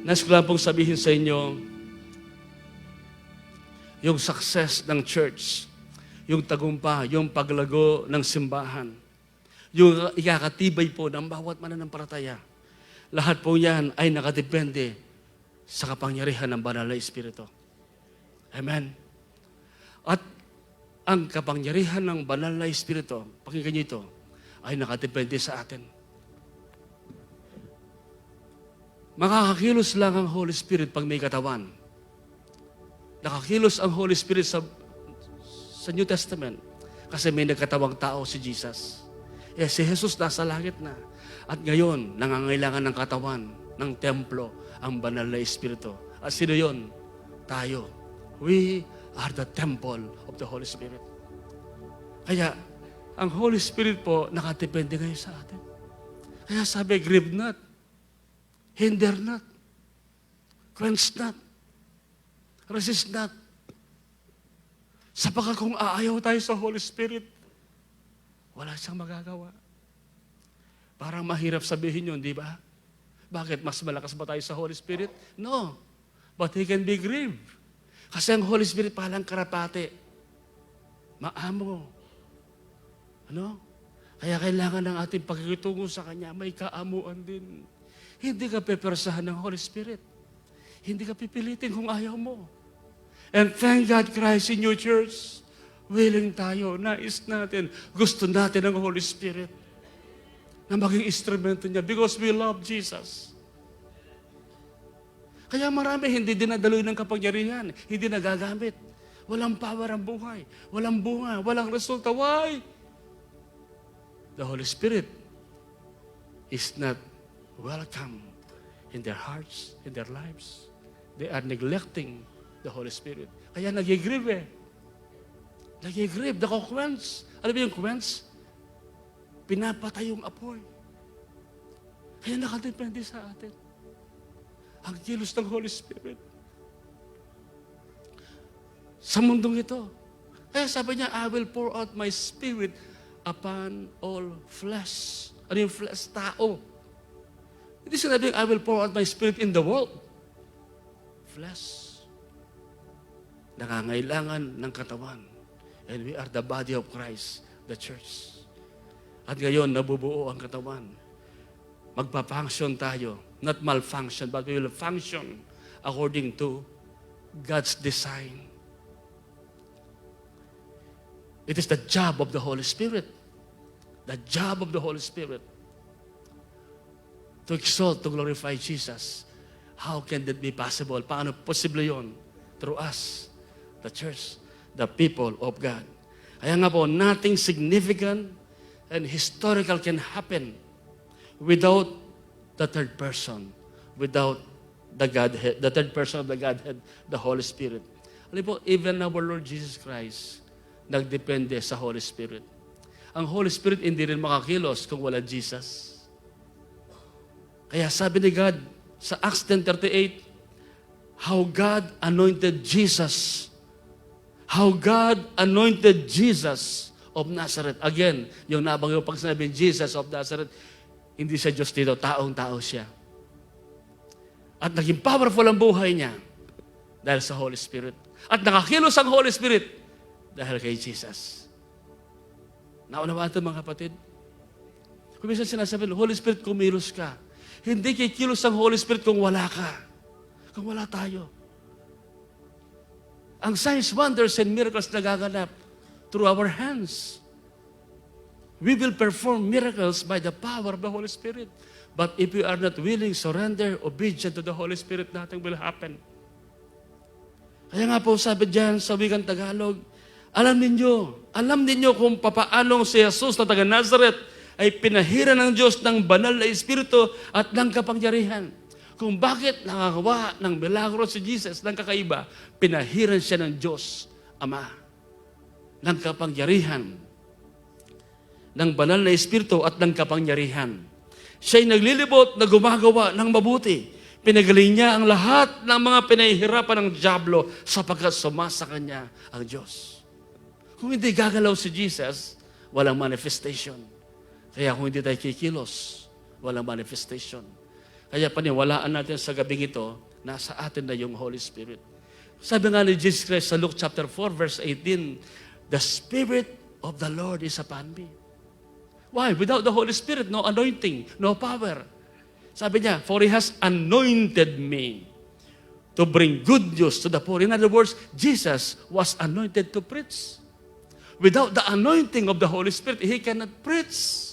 Nais ko lang pong sabihin sa inyo, yung success ng church, yung tagumpa, yung paglago ng simbahan, yung ikakatibay po ng bawat mananampalataya, lahat po yan ay nakadepende sa kapangyarihan ng Banal na Espiritu. Amen. At ang kapangyarihan ng Banal na Espiritu, pakinggan niyo ito, ay nakadepende sa atin. Makakakilos lang ang Holy Spirit pag may katawan. Nakakilos ang Holy Spirit sa New Testament kasi may nagkatawang tao si Jesus. Si Jesus nasa langit na. At ngayon, nangangailangan ng katawan, ng templo, ang Banal na Espiritu. At sino yun? Tayo. We are the temple of the Holy Spirit. Kaya, ang Holy Spirit po, nakadepende ngayon sa atin. Kaya sabi, grieve not, hinder not, quench not, resist not. Sapagkat kung aayaw tayo sa Holy Spirit, wala siyang magagawa. Parang mahirap sabihin yun, di ba? Bakit? Mas malakas ba tayo sa Holy Spirit? No. But He can be grieved. Kasi ang Holy Spirit palang karapate. Maamo. Ano? Kaya kailangan ng ating pagkikitungo sa Kanya, may kaamuan din. Hindi ka pepersahan ng Holy Spirit. Hindi ka pipilitin kung ayaw mo. And thank God Christ in your church. Willing tayo, nais natin, gusto natin ang Holy Spirit na maging instrumento niya because we love Jesus. Kaya marami hindi dinadaloy ng kapangyarihan, hindi nagagamit. Walang power ang buhay, walang bunga, walang resulta. Why? The Holy Spirit is not welcome in their hearts, in their lives. They are neglecting the Holy Spirit. Kaya nag-grieve eh. Nag-grieve, nako-quench. Ano ba yung quench? Pinapatay yung apoy. Kaya nakadepende sa atin. Ang kilos ng Holy Spirit. Sa mundong ito. Kaya sabi niya, I will pour out my Spirit upon all flesh. Ano yung flesh? Tao. Hindi sinabing, I will pour out my Spirit in the world. Flesh. Nangangailangan ng katawan. And we are the body of Christ, the church. At ngayon, nabubuo ang katawan. Magpa-function tayo. Not malfunction, but we will function according to God's design. It is the job of the Holy Spirit. The job of the Holy Spirit. To exalt, to glorify Jesus. How can that be possible? Paano posible yon? Through us, the church, the people of God. Kaya nga po, nothing significant and historical can happen without the third person, without the Godhead, the third person of the Godhead, the Holy Spirit. Alam po, even our Lord Jesus Christ, nagdepende sa Holy Spirit. Ang Holy Spirit hindi rin makakilos kung wala Jesus. Kaya sabi ni God sa Acts 10:38, how God anointed Jesus. How God anointed Jesus of Nazareth. Again, yung nabangyo pag sinabi, Jesus of Nazareth, hindi siya Diyos dito, taong-tao siya. At naging powerful ang buhay niya dahil sa Holy Spirit. At nakakilos ang Holy Spirit dahil kay Jesus. Naunawaan ito mga kapatid? Kung minsan sinasabi, Holy Spirit, kumilos ka. Hindi kikilos ang Holy Spirit kung wala ka. Kung wala tayo. Ang signs, wonders, and miracles nagaganap through our hands. We will perform miracles by the power of the Holy Spirit. But if we are not willing, surrender, obedient to the Holy Spirit, nothing will happen. Kaya nga po sabi dyan sa wikang Tagalog, alam ninyo kung papaanong si Jesus na taga Nazareth ay pinahiran ng Diyos ng banal na Espiritu at ng kapangyarihan. Kung bakit nakagawa ng milagro si Jesus ng kakaiba, pinahiran siya ng Diyos, Ama, ng kapangyarihan, ng banal na Espiritu at ng kapangyarihan. Siya'y naglilibot na gumagawa ng mabuti. Pinagaling niya ang lahat ng mga pinahihirapan ng dyablo sapagkat sumasa kanya ang Diyos. Kung hindi gagalaw si Jesus, walang manifestation. Kaya kung hindi tayo kikilos, walang manifestation. Kaya paniwalaan natin sa gabing ito, nasa atin na yung Holy Spirit. Sabi nga ni Jesus Christ sa Luke chapter 4, verse 18, "The Spirit of the Lord is upon me." Why? Without the Holy Spirit, no anointing, no power. Sabi niya, "For He has anointed me to bring good news to the poor." In other words, Jesus was anointed to preach. Without the anointing of the Holy Spirit, He cannot preach.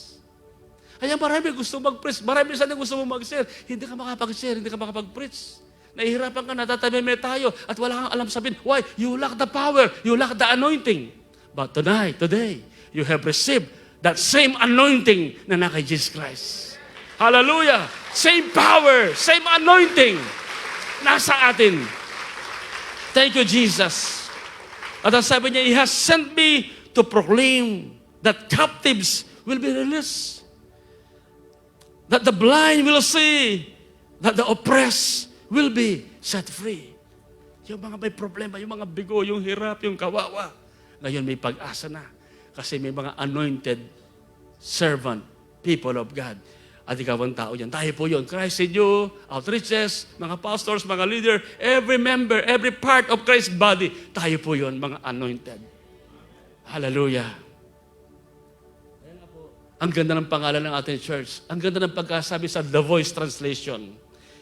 Kaya marami gusto mag-preach. Marami sana gusto mo mag-share. Hindi ka makapag-share, hindi ka makapag-preach. Nahihirapan ka, natatameme tayo, at wala kang alam sabihin. Why? You lack the power. You lack the anointing. But today, you have received that same anointing na kay Jesus Christ. Hallelujah! Same power, same anointing nasa atin. Thank you, Jesus. At ang sabi niya, He has sent me to proclaim that captives will be released, that the blind will see, that the oppressed will be set free. Yung mga may problema, yung mga bigo, yung hirap, yung kawawa, ngayon may pag-asa na. Kasi may mga anointed servant, people of God. At ikaw ang tao yan. Tayo po yun. Christ in you, outreaches, mga pastors, mga leader, every member, every part of Christ's body, tayo po yun, mga anointed. Hallelujah. Ang ganda ng pangalan ng ating church. Ang ganda ng pagkasabi sa The Voice translation.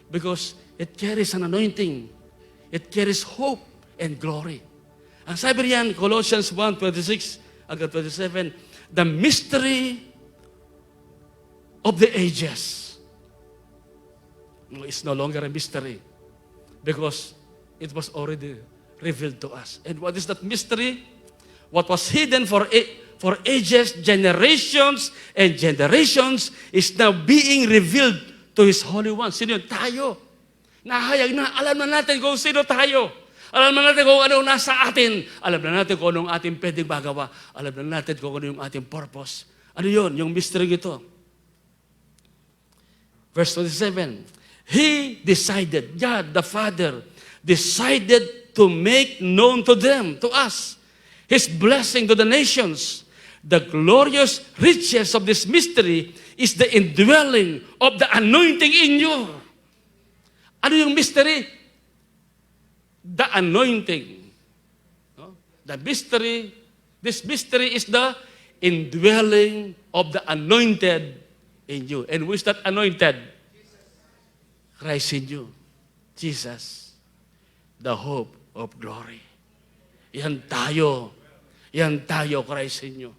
Because it carries an anointing. It carries hope and glory. Ang sabi riyan, Colossians 1:26 hanggang 27, "The mystery of the ages is no longer a mystery because it was already revealed to us." And what is that mystery? What was hidden for ages, generations, and generations is now being revealed to His Holy One. Sino yun? Tayo. Nahayag na. Alam na natin kung sino tayo. Alam na natin kung ano nasa atin. Alam na natin kung anong ating pwedeng magawa. Alam na natin kung ano yung ating purpose. Ano yun? Yung mystery ito. Verse 27, He decided, God the Father, decided to make known to them, to us, His blessing to the nations. The glorious riches of this mystery is the indwelling of the anointing in you. Ano yung mystery? The anointing. No? The mystery, this mystery is the indwelling of the anointed in you. And who is that anointed? Christ in you. Jesus, the hope of glory. Yan tayo. Yan tayo, Christ in you.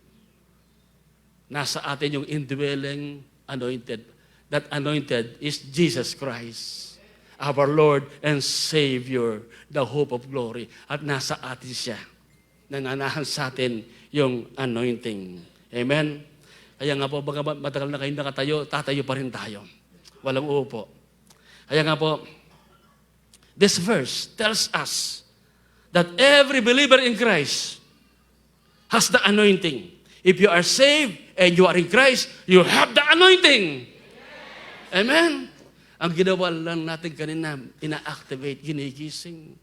Nasa atin yung indwelling anointed. That anointed is Jesus Christ, our Lord and Savior, the hope of glory. At nasa atin siya. Nananahan sa atin yung anointing. Amen? Kaya nga po, baka matagal na kayo nakatayo, tatayo pa rin tayo. Walang uupo. Kaya nga po, this verse tells us that every believer in Christ has the anointing. If you are saved and you are in Christ, you have the anointing. Amen? Ang ginawa lang natin kanina, ina-activate, ginigising.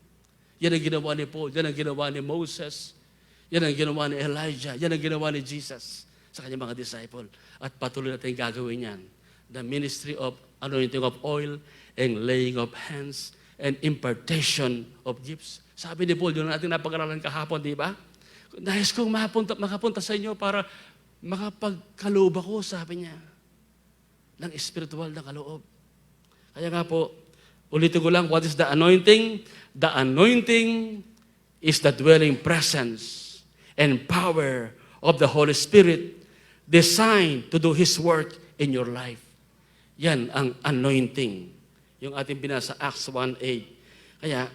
Yan ang ginawa ni Paul, yan ang ginawa ni Moses, yan ang ginawa ni Elijah, yan ang ginawa ni Jesus sa kanyang mga disciple. At patuloy natin gagawin yan. The ministry of anointing of oil and laying of hands and impartation of gifts. Sabi ni Paul, yun natin napag-aralan kahapon, di ba? Nais kong makapunta sa inyo para makapagkaloob ako, sabi niya, ng spiritual na kaloob. Kaya nga po, ulitin ko lang, what is the anointing? The anointing is the dwelling presence and power of the Holy Spirit designed to do His work in your life. Yan ang anointing. Yung ating binasa, Acts 1:8. Kaya,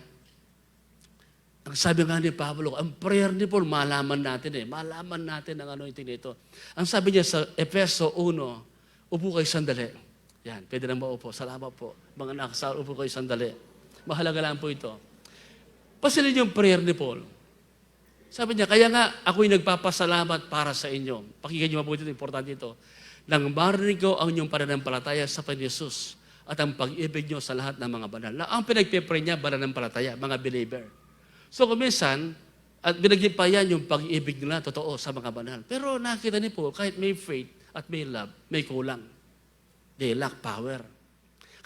ang sabi nga ni Pablo, ang prayer ni Paul, malaman natin Malaman natin ang anointing nito. Ang sabi niya sa Efeso 1, upo kayo sandali. Yan, pwede na maupo. Salamat po. Mga nakasal, upo kayo sandali. Mahalaga lang po ito. Pasilin yung prayer ni Paul. Sabi niya, kaya nga ako'y nagpapasalamat para sa inyo. Pakinggan niyo mabuti ito, importante ito. Nang marinig ko ang inyong pananampalataya sa Panginoon Yesus at ang pag-ibig niyo sa lahat ng mga banal. Ang pinagpipray niya, pananampalataya, mga believer. So kuminsan, at binagyipayan yung pag-ibig nila, totoo, sa mga banal. Pero nakita niyo po, kahit may faith at may love, may kulang. They lack power.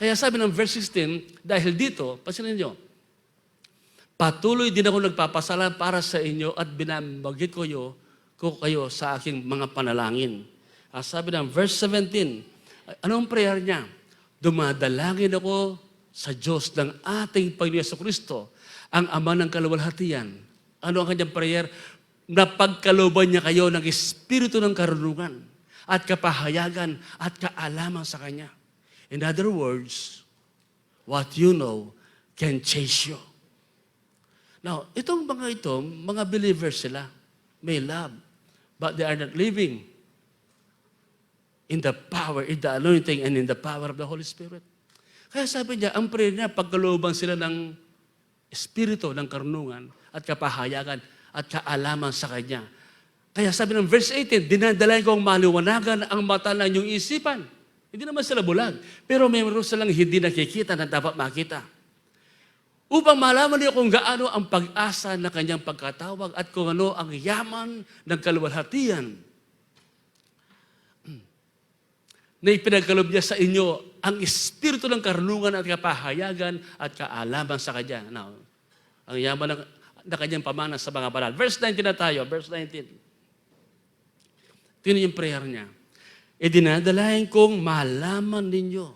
Kaya sabi ng verse 16, dahil dito, pansinin niyo, patuloy din ako nagpapasala para sa inyo at binabagit ko kayo sa aking mga panalangin. Sabi ng verse 17, anong prayer niya? Dumadalangin ako sa Diyos ng ating Panginoon Jesucristo, ang Ama ng kaluwalhatian. Ano ang kanyang prayer? Na pagkalooban niya kayo ng espiritu ng karunungan at kapahayagan at kaalaman sa Kanya. In other words, what you know can change you. Now, itong mga believers sila, may love, but they are not living in the power, in the anointing, and in the power of the Holy Spirit. Kaya sabi niya, ang prayer niya, pagkalooban sila ng espiritu ng karunungan at kapahayagan at kaalaman sa Kanya. Kaya sabi ng verse 18, dinadalayan kong maliwanagan ang mata ng inyong isipan. Hindi naman sila bulag, pero mayroon silang hindi nakikita na dapat makita. Upang malaman niyo kung gaano ang pag-asa na Kanyang pagkatawag at kung ano ang yaman ng kaluwalhatian na ipinagkaloob niya sa inyo ang espiritu ng karunungan at kapahayagan at kaalaman sa Kanya. Now, ang yaman na Kanyang pamana sa mga banal. Verse 19 na tayo, verse 19. Tingnan yung prayer niya. Dinadalayan kong malaman ninyo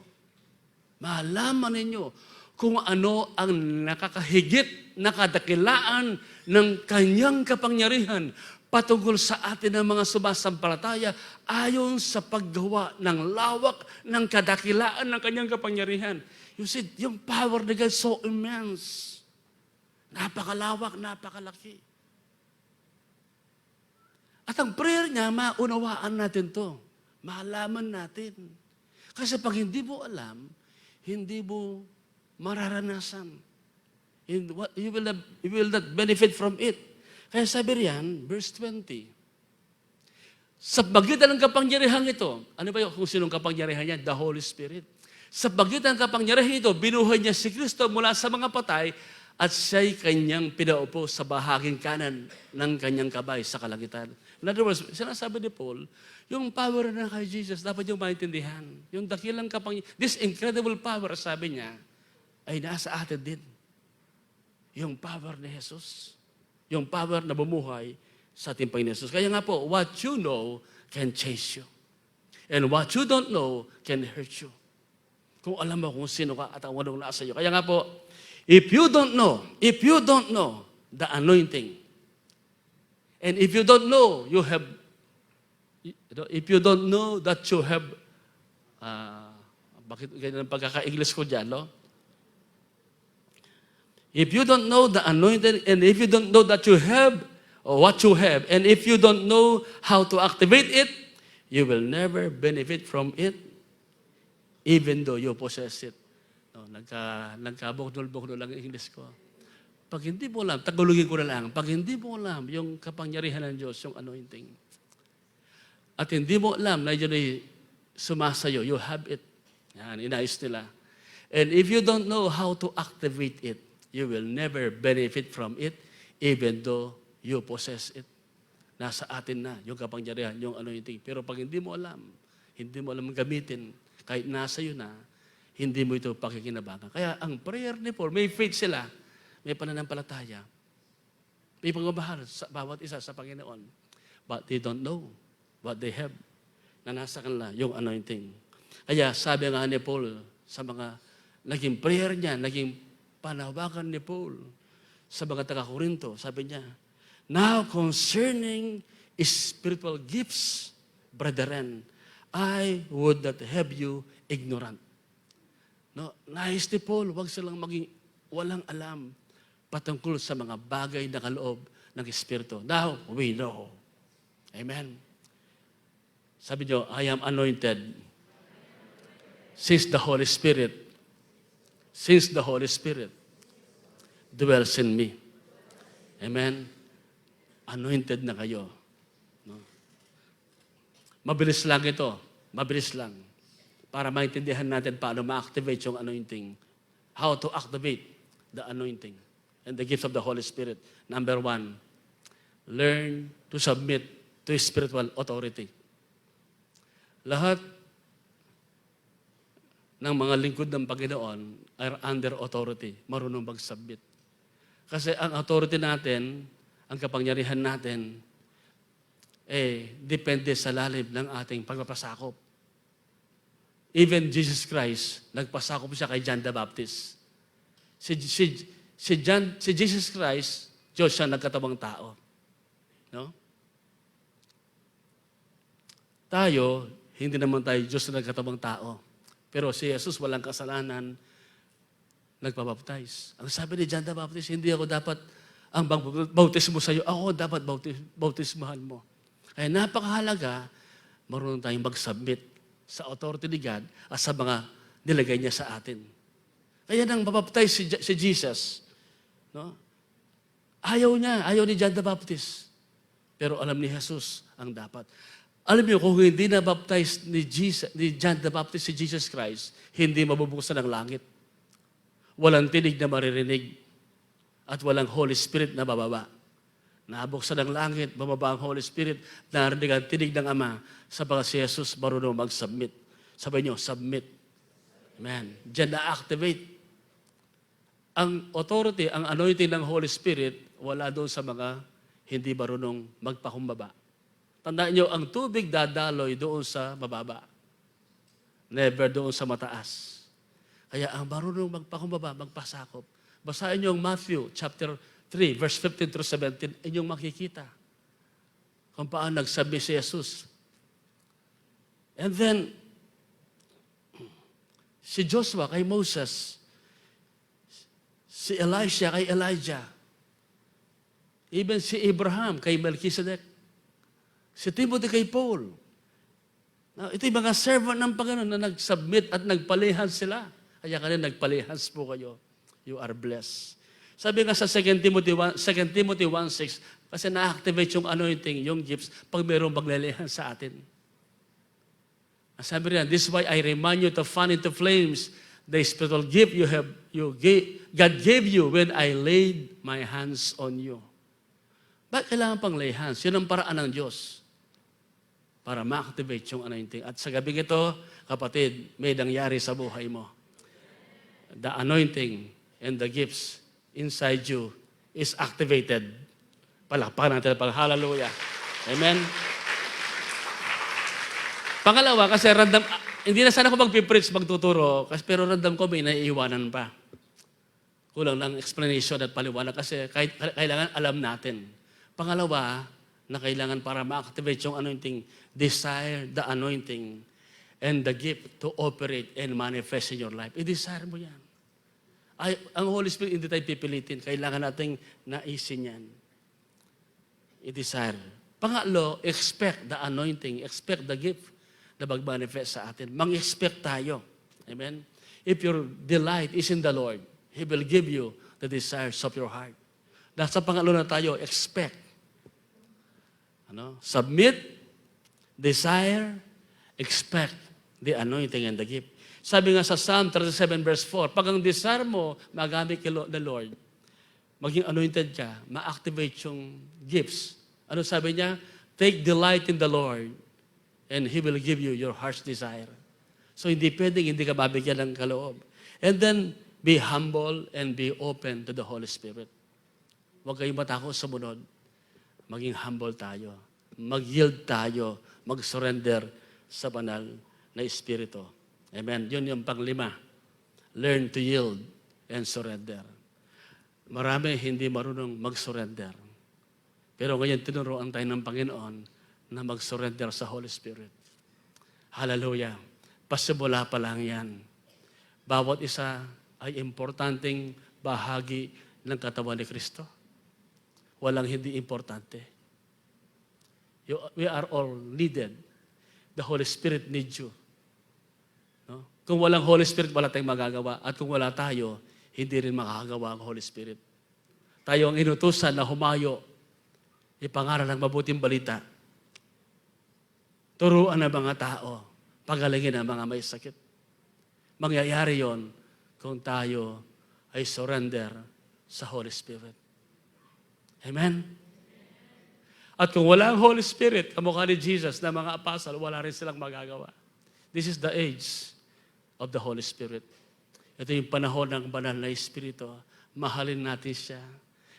kung ano ang nakakahigit na kadakilaan ng Kanyang kapangyarihan patungkol sa atin ng mga sumasampalataya ayon sa paggawa ng lawak ng kadakilaan ng Kanyang kapangyarihan. You see, yung power ni God so immense. Napakalawak, napakalaki. At ang prayer niya, maunawaan natin to. Malaman natin. Kasi pag hindi mo alam, hindi mo mararanasan. You will not benefit from it. Kaya sabi riyan, verse 20, sa pagitan ng kapangyarihan ito, ano ba yun kung sinong kapangyarihan niya? The Holy Spirit. Sa pagitan ng kapangyarihan ito, binuhay niya si Kristo mula sa mga patay at siya'y Kanyang pinaupo sa bahaging kanan ng Kanyang kabay sa kalangitan. In other words, sinasabi ni Paul, yung power na kay Jesus, dapat yung maintindihan. Yung dakilang kapangyarihan, this incredible power, sabi niya, ay nasa atin din. Yung power ni Jesus. Yung power na bumuhay sa ating Panginoon Jesus. Kaya nga po, what you know can change you. And what you don't know can hurt you. Kung alam mo kung sino ka at ang anong nasa iyo. Kaya nga po, if you don't know the anointing, and if you don't know that you have, bakit ganyan ang pagkaka-English ko dyan, no? If you don't know the anointing, and if you don't know that you have, or what you have, and if you don't know how to activate it, you will never benefit from it, even though you possess it. No, nagkabuknol-buknol lang ang English ko. Pag hindi mo alam, Tagalogin ko na lang, pag hindi mo alam yung kapangyarihan ng Diyos, yung anointing, at hindi mo alam na yun ay sumasayo, you have it. Yan, inayos nila. And if you don't know how to activate it, you will never benefit from it, even though you possess it. Nasa atin na yung kapangyarihan, yung anointing. Pero pag hindi mo alam gamitin, kahit nasa iyo na, hindi mo ito pakikinabangan. Kaya ang prayer ni Paul, may faith sila, may pananampalataya, may pagmamahal sa bawat isa sa Panginoon. But they don't know what they have na nasa kanila, yung anointing. Kaya sabi nga ni Paul sa mga naging prayer niya, naging panawagan ni Paul sa mga taga-Korinto, sabi niya, now concerning spiritual gifts, brethren, I would not have you ignorant. No, nais ni Paul, huwag silang maging walang alam patungkol sa mga bagay na kaloob ng Espiritu. Now, we know. Amen. Sabi niyo, I am anointed since the Holy Spirit dwells in me. Amen. Anointed na kayo. No? Mabilis lang ito. Mabilis lang. Para maintindihan natin paano ma-activate yung anointing. How to activate the anointing and the gifts of the Holy Spirit. Number 1, learn to submit to spiritual authority. Lahat ng mga lingkod ng Panginoon are under authority, marunong mag-submit. Kasi ang authority natin, ang kapangyarihan natin, depende sa lalim ng ating pagpapasakop. Even Jesus Christ, nagpasakop siya kay John the Baptist. Si Jesus Christ, Diyos siya nagkatawang tao. No? Tayo, hindi naman tayo Diyos na nagkatawang tao. Pero si Jesus walang kasalanan, nagpabaptize. Ang sabi ni John the Baptist, hindi ako dapat ang bautismo sa iyo, ako dapat bautismahan mo. Kaya napakahalaga, marunong tayong mag-submit sa authority ni God at sa mga nilagay niya sa atin. Kaya nang mabaptize si Jesus, no? Ayaw ni John the Baptist. Pero alam ni Jesus ang dapat. Alam niyo, kung hindi na-baptize ni John the Baptist si Jesus Christ, hindi mabubuksan ang langit. Walang tinig na maririnig at walang Holy Spirit na bababa. Nabuksan ang langit, bababa ang Holy Spirit, narinig ang tinig ng Ama, sapagat si Jesus marunong mag-submit. Sabi niyo, submit. Amen. Diyan na-activate. Ang authority, ang anointing ng Holy Spirit, wala doon sa mga hindi marunong magpakumbaba. Tandaan niyo, ang tubig dadaloy doon sa mababa. Never doon sa mataas. Kaya ang marunong magpakumbaba, magpasakop. Basahin niyo ang Matthew chapter 3, verse 15 through 17, inyong makikita kung paano nagsabi si Jesus. And then, si Joshua kay Moses, si Elisha kay Elijah, even si Abraham kay Melchizedek, si Timothy kay Paul. Now, ito yung mga servant ng Panginoon na nag-submit at nagpalihans sila. Kaya kanina nagpalihans po kayo. You are blessed. Sabi nga sa 2 Timothy 1:6, kasi na-activate yung anointing, yung gifts, pag mayroong maglilihan sa atin. Sabi rin, this is why I remind you to fan into flames the spiritual gift God gave you when I laid my hands on you. Bakit kailangan pang lay hands? Yun ang paraan ng Diyos para ma-activate yung anointing. At sa gabing ito, kapatid, may nangyari sa buhay mo. The anointing and the gifts inside you is activated. Palakpakan natin pag hallelujah. Amen? Pangalawa, kasi random, hindi na sana ako magpipreach, magtuturo, pero random ko may naiiwanan pa. Kulang ng explanation at paliwanag kasi kailangan alam natin. Pangalawa, na kailangan para ma-activate yung anointing, desire the anointing and the gift to operate and manifest in your life. I-desire mo yan. Ang Holy Spirit, hindi tayo pipilitin. Kailangan nating naisin yan. I-desire. Pangatlo, expect the anointing, expect the gift na mag-manifest sa atin. Mang-expect tayo. Amen? If your delight is in the Lord, He will give you the desires of your heart. Nasa pangatlo na tayo, expect. Submit, desire, expect the anointing and the gift. Sabi nga sa Psalm 37 verse 4, pag ang desire mo magamit kay the Lord, maging anointed ka, ma-activate yung gifts. Ano sabi niya? Take delight in the Lord and He will give you your heart's desire. So hindi pwedeng hindi ka mabigyan ng kaloob. And then, be humble and be open to the Holy Spirit. Huwag kayong matakot sa munod. Maging humble tayo. Mag-yield tayo. Mag-surrender sa banal na Espiritu. Amen. Yun yung panglima. Learn to yield and surrender. Marami hindi marunong mag-surrender. Pero ngayon tinuruan tayo ng Panginoon na mag-surrender sa Holy Spirit. Hallelujah. Pasimula pa lang yan. Bawat isa ay importanteng bahagi ng katawan ni Kristo. Walang hindi importante. We are all needed. The Holy Spirit needs you. No? Kung walang Holy Spirit, wala tayong magagawa. At kung wala tayo, hindi rin makakagawa ang Holy Spirit. Tayo ang inutusan na humayo, ipangaral ng mabuting balita. Turuan ang mga tao, pagalingin ang mga may sakit. Mangyayari yon kung tayo ay surrender sa Holy Spirit. Amen? At kung wala ang Holy Spirit, kamukha ni Jesus na mga apasal, wala rin silang magagawa. This is the age of the Holy Spirit. Ito yung panahon ng banal na Espiritu. Mahalin natin siya.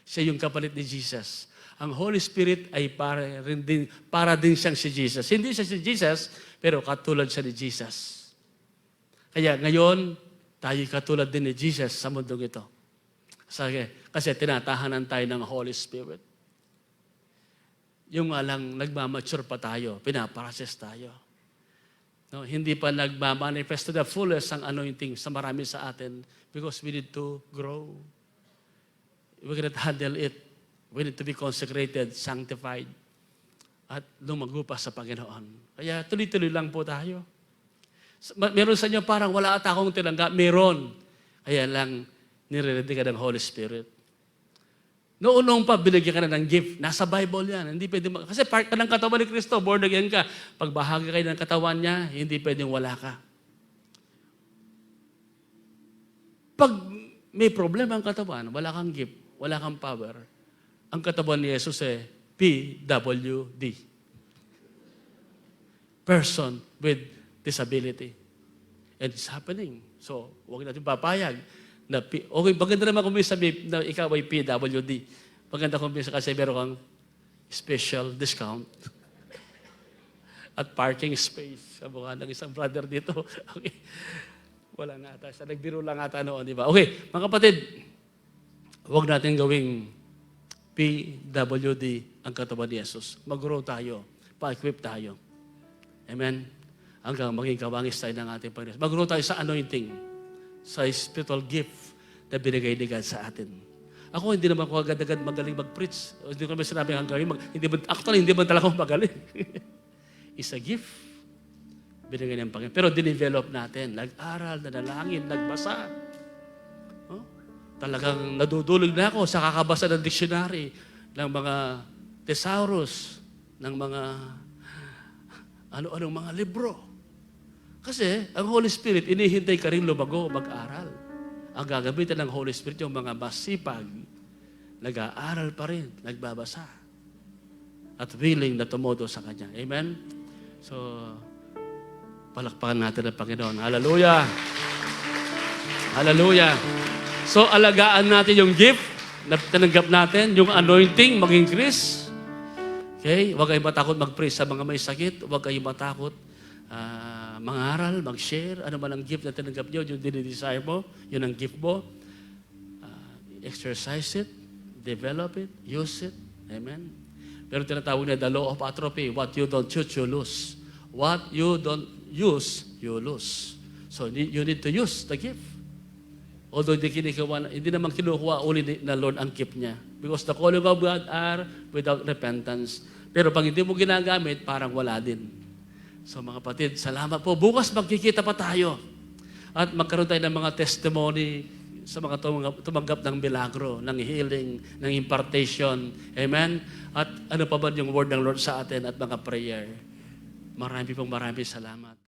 Siya yung kapalit ni Jesus. Ang Holy Spirit ay para din siyang si Jesus. Hindi siya si Jesus, pero katulad siya ni Jesus. Kaya ngayon, tayo katulad din ni Jesus sa mundong ito. Kasi tinatahanan tayo ng Holy Spirit. Yung alang nagmamature pa tayo, pinaprocess tayo. No, hindi pa nagmamanifest to the fullest ang anointing sa marami sa atin because we need to grow. We cannot handle it. We need to be consecrated, sanctified, at lumago pa sa Panginoon. Kaya tuloy-tuloy lang po tayo. Meron sa inyo parang wala at akong tinanggap. Meron. Kaya lang, nire-ready ka ng Holy Spirit. Noong pa, binigyan ka na ng gift. Nasa Bible yan. Hindi pwede kasi part ka ng katawan ni Kristo, born again ka. Pag bahagi kayo ng katawan niya, hindi pwedeng wala ka. Pag may problema ang katawan, wala kang gift, wala kang power, ang katawan ni Jesus PWD. Person with disability. And it's happening. So, huwag natin papayag. Okay, maganda naman kung may sabi na ikaw ay PWD. Maganda kung kasi meron kang special discount. At parking space. Sa mukha ng isang brother dito. Okay. Wala nga ata. Nagbiro lang ata noon, di ba? Okay, mga kapatid, huwag natin gawing PWD ang katawan ni Jesus. Mag-grow tayo. Pa-equip tayo. Amen? Hanggang maging kawangis tayo ng ating Panginoon. Mag-grow tayo sa anointing. Sa spiritual gift na binigay ni God sa atin. Ako, hindi naman ako agad-agad magaling mag-preach. Hindi ko naman sinabi hanggang actually, hindi man talaga ako magaling. It's a gift. Binigay ng Panginoon. Pero dinevelop natin. Nag-aral, nanalangin, nagbasa. Oh? Talagang nadudulog na ako sa kakabasa ng dictionary, ng mga thesaurus, ng mga ano-anong mga libro. Kasi ang Holy Spirit, inihintay ka rin lumago, mag-aral. Ang gagamitan ng Holy Spirit yung mga masipag, nag-aaral pa rin, nagbabasa, at willing na tumodo sa Kanya. Amen? So, palakpakan natin ang Panginoon. Hallelujah! Hallelujah! So, alagaan natin yung gift na tinanggap natin, yung anointing, mag-increase. Okay? Huwag kayong matakot mag-pray sa mga may sakit. Huwag kayong matakot mangaral, mag-share, ano man ang gift na tinanggap nyo, yung dinidesire mo, yun ang gift mo. Exercise it, develop it, use it. Amen? Pero tinatawag na the law of atrophy. What you don't choose, you lose. What you don't use, you lose. So, you need to use the gift. Although hindi naman kinukuha uli na Lord ang gift niya. Because the calling of God are without repentance. Pero pag hindi mo ginagamit, parang wala din. So mga kapatid, salamat po. Bukas magkikita pa tayo. At magkaroon tayo ng mga testimony sa mga tumanggap ng milagro, ng healing, ng impartation. Amen? At ano pa ba yung word ng Lord sa atin at mga prayer. Marami salamat.